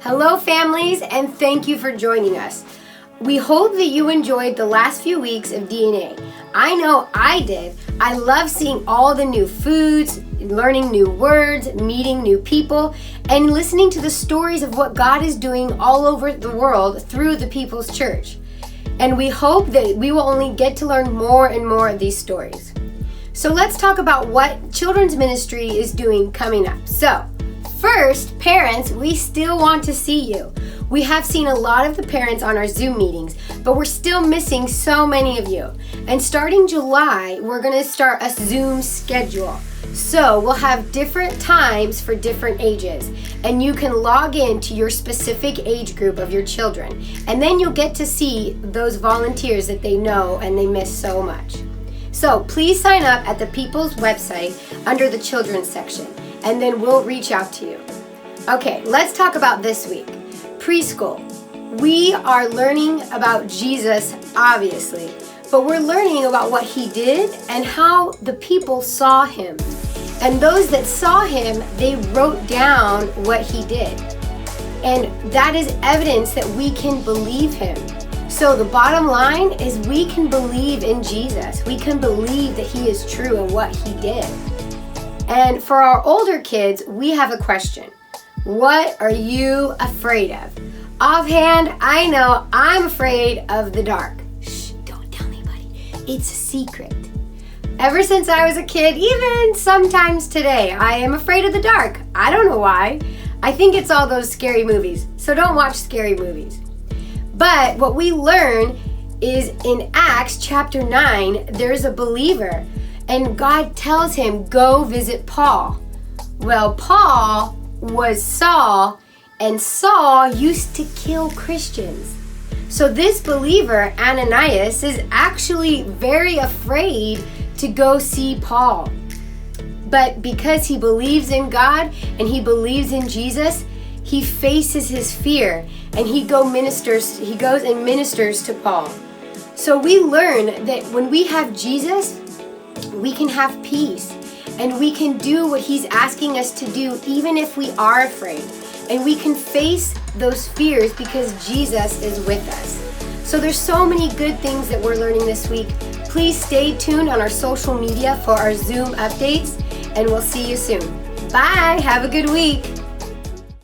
Hello families, and thank you for joining us. We hope that you enjoyed the last few weeks of DNA. I know I did. I love seeing all the new foods, learning new words, meeting new people, and listening to the stories of what God is doing all over the world through the People's Church. And we hope that we will only get to learn more and more of these stories. So let's talk about what children's ministry is doing coming up. So, first, parents, we still want to see you. We have seen a lot of the parents on our Zoom meetings, but we're still missing so many of you. And starting July, we're going to start a Zoom schedule. So we'll have different times for different ages, and you can log in to your specific age group of your children. And then you'll get to see those volunteers that they know and they miss so much. So please sign up at the People's website under the children's section, and then we'll reach out to you. Okay, let's talk about this week. Preschool. We are learning about Jesus, obviously, but we're learning about what he did and how the people saw him. And those that saw him, they wrote down what he did. And that is evidence that we can believe him. So the bottom line is we can believe in Jesus. We can believe that he is true and what he did. And for our older kids, we have a question. What are you afraid of? Offhand, I know I'm afraid of the dark. Shh, don't tell anybody. It's a secret. Ever since I was a kid, even sometimes today, I am afraid of the dark. I don't know why. I think it's all those scary movies. So don't watch scary movies. But what we learn is in Acts chapter 9, there's a believer. And God tells him, go visit Paul. Well, Paul was Saul, and Saul used to kill Christians. So this believer, Ananias, is actually very afraid to go see Paul. But because he believes in God and he believes in Jesus, he faces his fear and he goes and ministers to Paul. So we learn that when we have Jesus, we can have peace. And we can do what he's asking us to do even if we are afraid. And we can face those fears because Jesus is with us. So there's so many good things that we're learning this week. Please stay tuned on our social media for our Zoom updates, and we'll see you soon. Bye! Have a good week!